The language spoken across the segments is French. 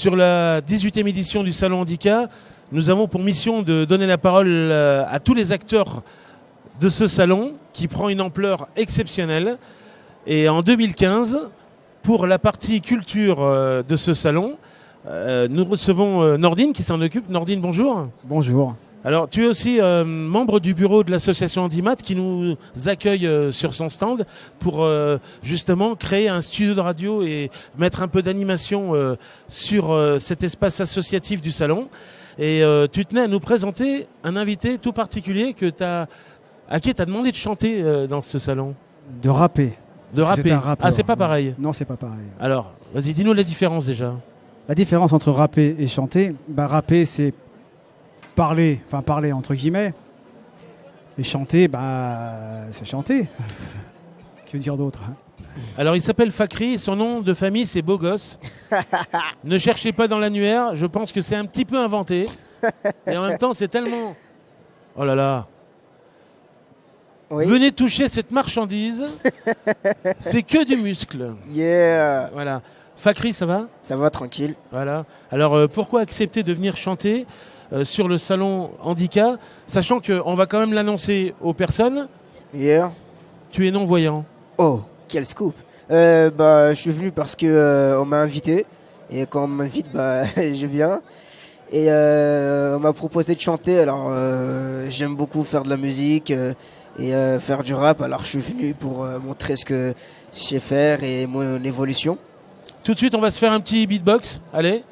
Sur la 18e édition du Salon Handicap, nous avons pour mission de donner la parole à tous les acteurs de ce salon qui prend une ampleur exceptionnelle. Et en 2015, pour la partie culture de ce salon, nous recevons Nordine qui s'en occupe. Nordine, bonjour. Bonjour. Alors, tu es aussi membre du bureau de l'association Handimat qui nous accueille sur son stand pour justement créer un studio de radio et mettre un peu d'animation sur cet espace associatif du salon. Et tu tenais à nous présenter un invité tout particulier à qui tu as demandé de chanter dans ce salon. De rapper. De rapper. Ah, c'est pas pareil. Non, c'est pas pareil. Alors, vas-y, dis-nous la différence déjà. La différence entre rapper et chanter, rapper c'est parler entre guillemets, et chanter, c'est chanter. Que dire d'autre? Alors il s'appelle Fakri, son nom de famille c'est Beau Gosse. Ne cherchez pas dans l'annuaire, je pense que c'est un petit peu inventé. Et en même temps c'est tellement... Oh là là. Oui. Venez toucher cette marchandise, c'est que du muscle. Yeah. Voilà. Fakri, ça va? Ça va, tranquille. Voilà. Alors pourquoi accepter de venir chanter sur le salon Handicap, sachant qu'on va quand même l'annoncer aux personnes? Yeah. Tu es non-voyant. Oh, quel scoop. Je suis venu parce que on m'a invité. Et quand on m'invite, je viens. Et on m'a proposé de chanter. Alors j'aime beaucoup faire de la musique et faire du rap. Alors je suis venu pour montrer ce que je sais faire et mon évolution. Tout de suite, on va se faire un petit beatbox. Allez.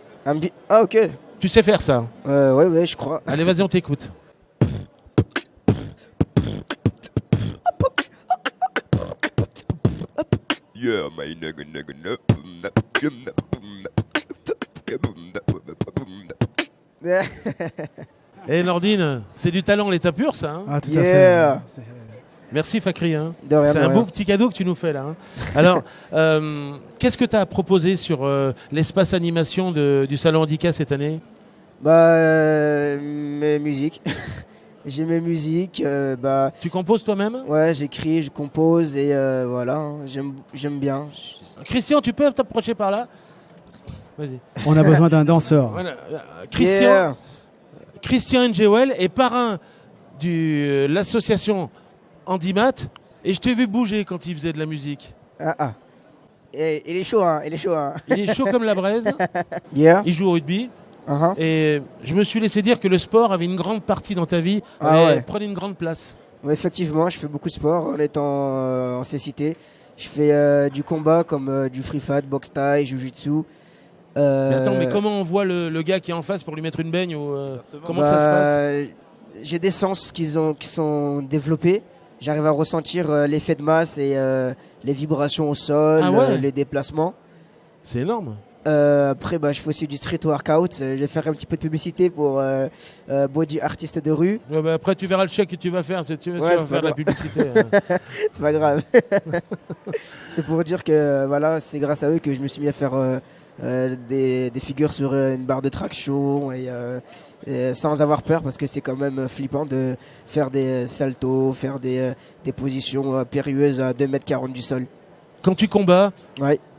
Ah, ok. Tu sais faire ça? Ouais, je crois. Allez, vas-y, on t'écoute. Yeah, my nigga. Eh Nordine, c'est du talent l'état pur ça hein? Ah tout à fait. Merci Fakri. Hein. C'est un beau petit cadeau que tu nous fais là. Hein. Alors, qu'est-ce que tu as proposé sur l'espace animation du Salon Handicap cette année? Mes musiques. J'ai mes musiques. Tu composes toi-même? Ouais, j'écris, je compose et voilà, hein, j'aime bien. Christian, tu peux t'approcher par là? Vas-y. On a besoin d'un danseur. Voilà. Christian Njewel est parrain de l'association Handimat et je t'ai vu bouger quand il faisait de la musique. Et il est chaud, hein, Il est chaud comme la braise. Yeah. Il joue au rugby. Et je me suis laissé dire que le sport avait une grande partie dans ta vie, prenait une grande place. Ouais, effectivement, je fais beaucoup de sport en étant en cécité. Je fais du combat comme du free fight, boxe thaï, jiu-jitsu. Mais comment on voit le gars qui est en face pour lui mettre une baigne ou comment ça se passe? J'ai des sens qui sont développés. J'arrive à ressentir l'effet de masse et les vibrations au sol, les déplacements. C'est énorme. Après, je fais aussi du street workout. Je vais faire un petit peu de publicité pour Body Artiste de rue. Après, tu verras le chèque que tu vas faire. Tu vas faire de la publicité. C'est pas grave. C'est pour dire que c'est grâce à eux que je me suis mis à faire des figures sur une barre de traction et sans avoir peur parce que c'est quand même flippant de faire des saltos, faire des positions périlleuses à 2,40 m du sol. Quand tu combats,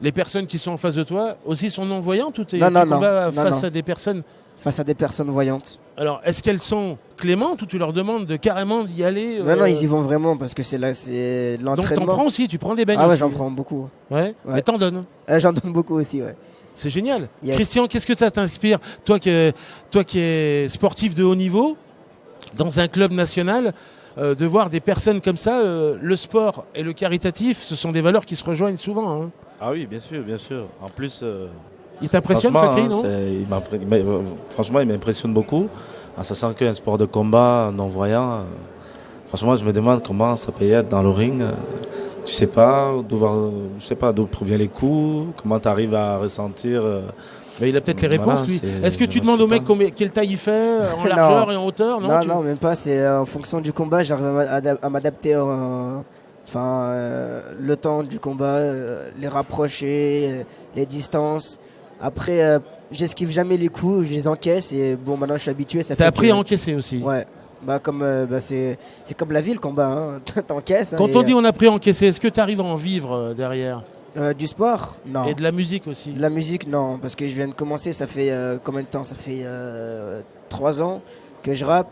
les personnes qui sont en face de toi aussi sont non-voyantes ou tu combats face à des personnes? Face à des personnes voyantes. Alors, est-ce qu'elles sont clémentes ou tu leur demandes carrément d'y aller? Non, ils y vont vraiment parce que c'est de l'entraînement. Donc t'en prends aussi, tu prends des baignes? Ah ouais, j'en prends beaucoup. Ouais. Mais t'en donnes? J'en donne beaucoup aussi, ouais. C'est génial. Yes. Christian, qu'est-ce que ça t'inspire? Toi qui es sportif de haut niveau, dans un club national, de voir des personnes comme ça, le sport et le caritatif, ce sont des valeurs qui se rejoignent souvent. Hein. Ah oui, bien sûr, bien sûr. En plus... il t'impressionne, Fakri, non? Franchement, il m'impressionne beaucoup. En sachant qu'un sport de combat non-voyant, franchement, je me demande comment ça peut être dans le ring. Tu sais pas d'où proviennent les coups, comment tu arrives à ressentir... Mais il a peut-être les réponses, lui. Est-ce que tu demandes au mec quelle taille il fait, en largeur et en hauteur? Non, même pas. C'est en fonction du combat, j'arrive à m'adapter le temps du combat, les rapprocher, les distances. Après, j'esquive jamais les coups, je les encaisse et bon, maintenant je suis habitué. T'as appris à encaisser aussi? Ouais. C'est comme la vie, le combat. Hein. T'encaisses. Quand on dit on a appris à encaisser, est-ce que tu arrives à en vivre derrière? Du sport? Non. Et de la musique aussi. De la musique, non, parce que je viens de commencer, ça fait combien de temps? Ça fait 3 ans que je rappe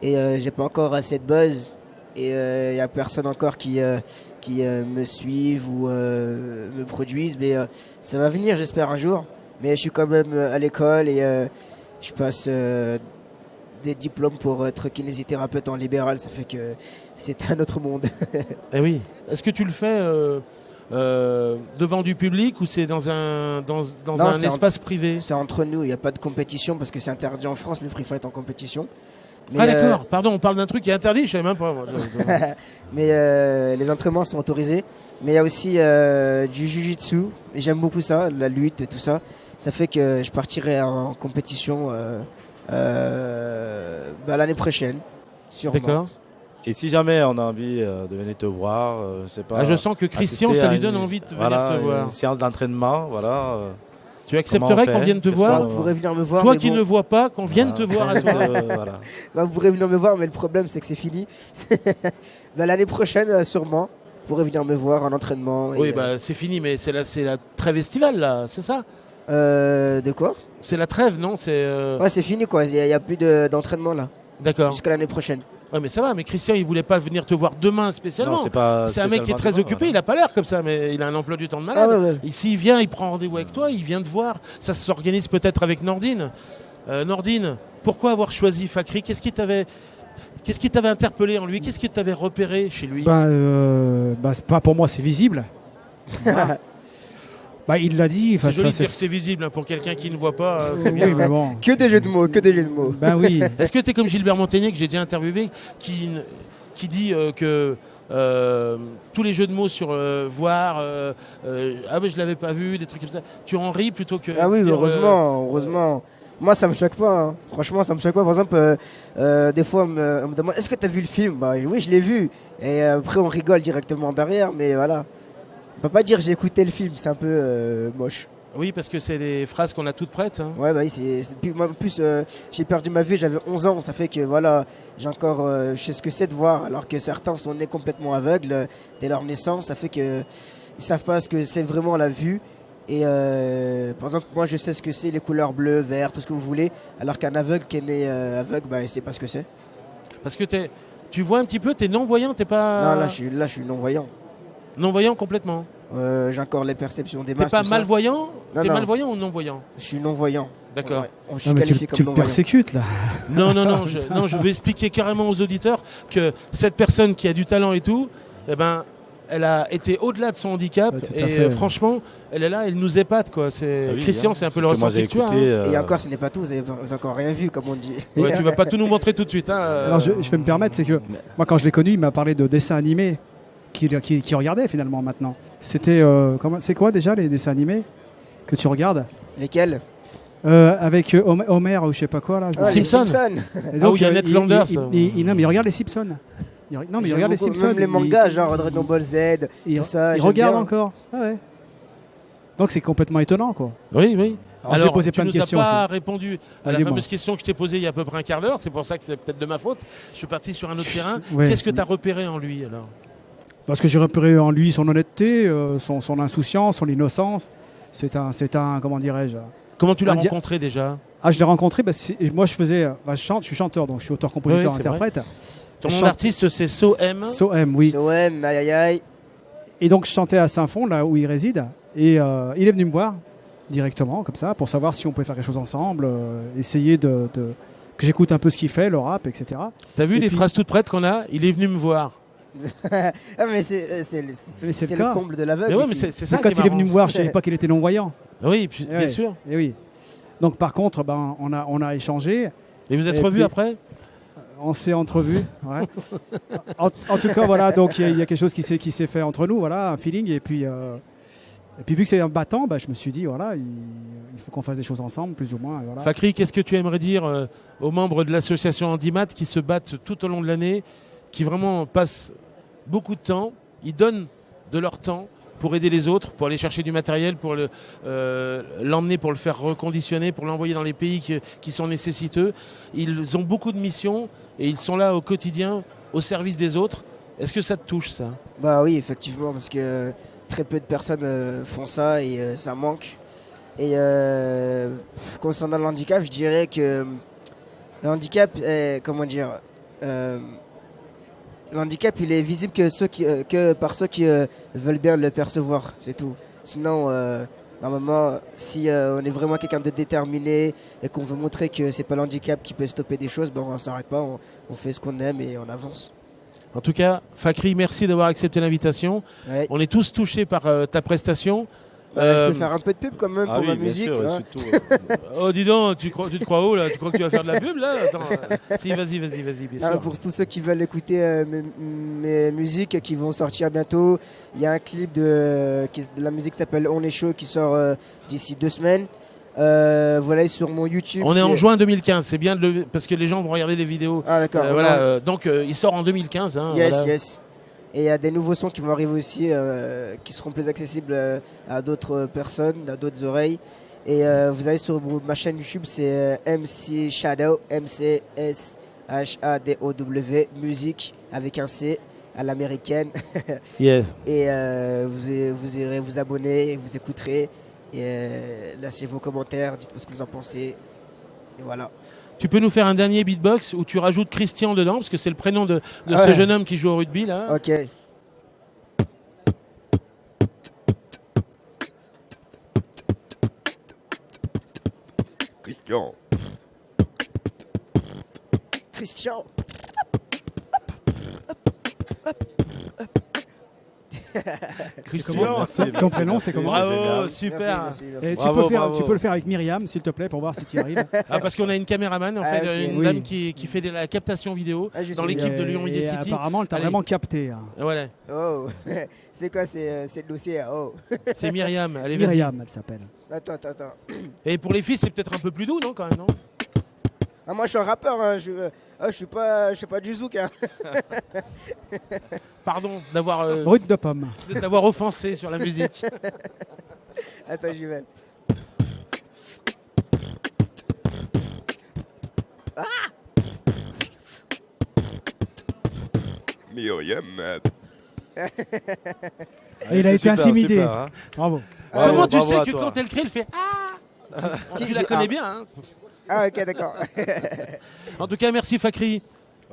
et j'ai pas encore assez de buzz et il n'y a personne encore qui me suive ou me produise, mais ça va venir, j'espère, un jour. Mais je suis quand même à l'école et je passe des diplômes pour être kinésithérapeute en libéral, ça fait que c'est un autre monde. Eh oui. Est-ce que tu le fais devant du public ou c'est dans un Non, c'est espace privé? C'est entre nous, il n'y a pas de compétition parce que c'est interdit en France, le free fight en compétition. Mais, Ah d'accord, pardon, on parle d'un truc qui est interdit, je savais même pas. Moi. mais les entraînements sont autorisés. Mais il y a aussi du jiu-jitsu, et j'aime beaucoup ça, la lutte et tout ça. Ça fait que je partirai en compétition l'année prochaine, sûrement. D'accord. Et si jamais on a envie de venir te voir, je sais pas. Ah, je sens que Christian, assister ça à lui une- donne envie de venir voilà, te voir. Une séance d'entraînement, voilà. Tu accepterais on qu'on fait vienne te Qu'est-ce voir qu'on- Vous pourrez venir me voir. Toi mais qui bon, ne vois pas, qu'on vienne te voir à toi. Voilà. vous pourrez venir me voir, mais le problème c'est que c'est fini. L'année prochaine, sûrement, vous pourrez venir me voir en entraînement. Oui, et, bah c'est fini, mais c'est la trêve estivale là, c'est ça? de quoi? C'est la trêve, non? C'est Ouais, c'est fini quoi, il n'y a plus d'entraînement là, d'accord. jusqu'à l'année prochaine. Ouais, mais ça va. Mais Christian, il voulait pas venir te voir demain spécialement. Non, c'est pas C'est un mec qui est spécialement très demain, occupé. voilà. Il a pas l'air comme ça, mais il a un emploi du temps de Ah malade. ouais, ouais. Ici, il vient, il prend rendez-vous avec toi, il vient te voir. Ça s'organise peut-être avec Nordine. Nordine, pourquoi avoir choisi Fakri? Qu'est-ce qui t'avait interpellé en lui? Qu'est-ce qui t'avait repéré chez lui? C'est pas pour moi, c'est visible. Voilà. Bah, il l'a dit. C'est joli de c'est- dire que c'est visible hein, pour quelqu'un qui ne voit pas. C'est bien. Oui, mais bon. Que des jeux de mots, que des jeux de mots. Ben oui. Est-ce que tu es comme Gilbert Montagnier que j'ai déjà interviewé qui dit que tous les jeux de mots sur voir, ah mais je l'avais pas vu, des trucs comme ça, tu en ris plutôt que Ah oui, dire, heureusement. Moi, ça me choque pas. Hein. Franchement, ça me choque pas. Par exemple, des fois, on me demande est-ce que tu as vu le film? Bah, oui, je l'ai vu. Et après, on rigole directement derrière. Mais voilà. On peut pas dire j'ai écouté le film. C'est un peu moche. Oui, parce que c'est des phrases qu'on a toutes prêtes. Hein. Ouais, bah oui. Puis, moi, en plus, j'ai perdu ma vue. J'avais 11 ans. Ça fait que voilà, j'ai encore. Je sais ce que c'est de voir. Alors que certains sont nés complètement aveugles dès leur naissance. Ça fait que ils savent pas ce que c'est vraiment la vue. Et par exemple, moi je sais ce que c'est les couleurs bleues, vert, tout ce que vous voulez, alors qu'un aveugle qui est né aveugle, bah, il sait pas ce que c'est. Parce que tu vois un petit peu, t'es non-voyant, t'es pas... Non, là je suis non-voyant. Non-voyant complètement. J'ai encore les perceptions des T'es masses. pas tout ça. malvoyant? Non, T'es non. malvoyant ou non-voyant? Je suis non-voyant. D'accord. Ouais, je suis Non, mais qualifié tu comme me non-voyant. persécutes là. Non, je veux expliquer carrément aux auditeurs que cette personne qui a du talent et tout, eh ben, elle a été au-delà de son handicap Ouais, tout à et fait. Franchement, elle est là, elle nous épate quoi. C'est Ah oui, Christian, hein. c'est un peu C'est le que moi, ressenti j'ai que tu as. écouté, Hein. Et encore, ce n'est pas tout, vous avez encore rien vu, comme on dit. Ouais, tu vas pas tout nous montrer tout de suite. Hein. Alors je vais me permettre, c'est que moi quand je l'ai connu, il m'a parlé de dessins animés qu'il regardait finalement maintenant. C'était c'est quoi déjà les dessins animés que tu regardes Lesquels? avec Homer ou je sais pas quoi là. Ah, les Simpsons. Simpsons. Et Ah oui, il y a Ned Flanders. Non mais il regarde les Simpsons. Non mais il J'aime regarde les beaucoup, Simpsons. même les mangas, genre Dragon Ball Z, il tout ça. il j'aime regarde bien. encore. Ah ouais. Donc c'est complètement étonnant quoi. Oui. Alors, j'ai posé plein de tu nous questions as pas aussi. répondu à Ah, la dis-moi. fameuse question que je t'ai posée il y a à peu près un quart d'heure. C'est pour ça que c'est peut-être de ma faute. Je suis parti sur un autre terrain. Ouais. Qu'est-ce que tu as repéré en lui alors? Parce que j'ai repéré en lui son honnêteté, son insouciance, son innocence. C'est un comment dirais-je. Comment tu l'as Un dia- rencontré déjà? Ah je l'ai rencontré. Moi je faisais, je suis chanteur donc je suis auteur, compositeur, Oui, c'est interprète. Ton Je nom chante- d'artiste c'est So-M. So-M, oui. Soem, aïe aïe aïe. Et donc je chantais à Saint-Fond, là où il réside, et il est venu me voir directement, comme ça, pour savoir si on pouvait faire quelque chose ensemble, essayer que j'écoute un peu ce qu'il fait, le rap, etc. T'as vu Et les puis- phrases toutes prêtes qu'on a? Il est venu me voir. Ah, mais Mais c'est c'est le le cas. comble de Mais l'aveugle. ouais, mais ici. c'est ça Mais quand qui il est venu marrant. me voir, je savais pas qu'il était non-voyant. Oui, Eh bien ouais. sûr. Et oui. Donc par contre, on a échangé, Et vous êtes Et revus puis- après? on s'est entrevus. Ouais. en tout cas, voilà, donc il y a quelque chose qui s'est fait entre nous, voilà, un feeling. Et puis vu que c'est un battant, je me suis dit, voilà, il faut qu'on fasse des choses ensemble, plus ou moins. Et voilà. Fakri, qu'est-ce que tu aimerais dire aux membres de l'association Handimat qui se battent tout au long de l'année, qui vraiment passent beaucoup de temps, ils donnent de leur temps pour aider les autres, pour aller chercher du matériel, pour l'emmener, pour le faire reconditionner, pour l'envoyer dans les pays qui sont nécessiteux. Ils ont beaucoup de missions et ils sont là au quotidien au service des autres. Est-ce que ça te touche ça? Bah oui, effectivement, parce que très peu de personnes font ça et ça manque. Et concernant le handicap, je dirais que le handicap, comment dire, le handicap, il est visible que par ceux qui veulent bien le percevoir, c'est tout. Sinon, normalement, si on est vraiment quelqu'un de déterminé et qu'on veut montrer que c'est pas le handicap qui peut stopper des choses, ben on s'arrête pas, on fait ce qu'on aime et on avance. En tout cas, Fakri, merci d'avoir accepté l'invitation. Ouais. On est tous touchés par ta prestation. Je peux faire un peu de pub quand même pour ma musique. Sûr, hein. surtout, Oh, dis donc, tu te crois où là? Tu crois que tu vas faire de la pub là? Attends, si, vas-y, bien sûr. Pour tous ceux qui veulent écouter mes musiques qui vont sortir bientôt, il y a un clip de la musique qui s'appelle On est chaud qui sort d'ici 2 semaines. Voilà, sur mon YouTube. On est en juin 2015, c'est bien parce que les gens vont regarder les vidéos. Ah d'accord. Voilà, donc il sort en 2015. Hein, Yes, voilà. yes. Et il y a des nouveaux sons qui vont arriver aussi, qui seront plus accessibles à d'autres personnes, à d'autres oreilles. Et vous allez sur ma chaîne YouTube, c'est MC Shadow, MCSHADOW, musique avec un C à l'américaine. Yes. Et vous irez vous abonner, vous écouterez. Et laissez vos commentaires, dites-moi ce que vous en pensez. Et voilà. Tu peux nous faire un dernier beatbox où tu rajoutes Christian dedans, parce que c'est le prénom de ce jeune homme qui joue au rugby là. Ok. Christian. Christian. Comment merci, ton prénom, c'est comment? Bravo, Génial. super. Merci. Et Bravo, tu bravo. peux le faire avec Myriam, s'il te plaît, pour voir si tu y arrives. Ah, parce qu'on a une caméraman, en fait, Ah, ok. une Oui. dame qui fait de la captation vidéo Ah, je dans sais l'équipe bien. de Lyon Et Idée City. apparemment, elle t'a Allez. vraiment capté. Hein. Voilà, Oh, c'est quoi c'est le dossier? Oh. c'est Myriam. Allez, vas-y. Myriam, elle s'appelle. Attends. Et pour les filles, c'est peut-être un peu plus doux, non, quand même, non? Ah, moi je suis un rappeur, hein. Je suis pas du zouk. Hein. Pardon d'avoir Brut de pomme. d'avoir offensé sur la musique. Attends, j'y vais. Myriam. Et il a été Super, intimidé. super, hein. Bravo. Bravo, Comment tu bravo sais à que toi. quand elle crie, elle fait Ah Tu la Ah. connais bien, hein? Ah, ok, d'accord. En tout cas, merci Fakri. Ouais,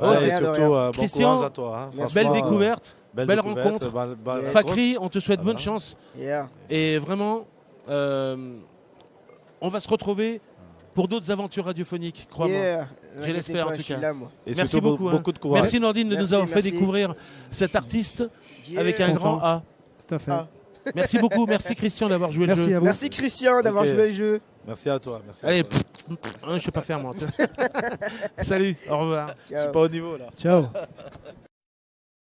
Oh, et c'est rien de surtout, rien. bon Christian, courage à toi. Hein. merci. Belle Franchement, découverte, belle découverte, rencontre. Yes. Fakri, on te souhaite bonne Voilà. chance. Yeah. Et vraiment, on va se retrouver pour d'autres aventures radiophoniques, crois-moi. Yeah. Je l'espère, en Inquiétez pas, tout je suis cas. là, moi. Et Merci surtout, beaucoup. beaucoup de courage. Merci Nordine de Merci, nous avoir fait merci. découvrir cet artiste Yeah. avec un grand A. Tout à fait. Ah. Merci beaucoup, merci Christian d'avoir joué le Merci jeu. à vous. Merci Christian d'avoir Ok. joué le jeu. Merci à toi. Merci à Allez, toi. je sais pas faire moi. Salut, au revoir. Je suis Ciao. pas au niveau là. Ciao.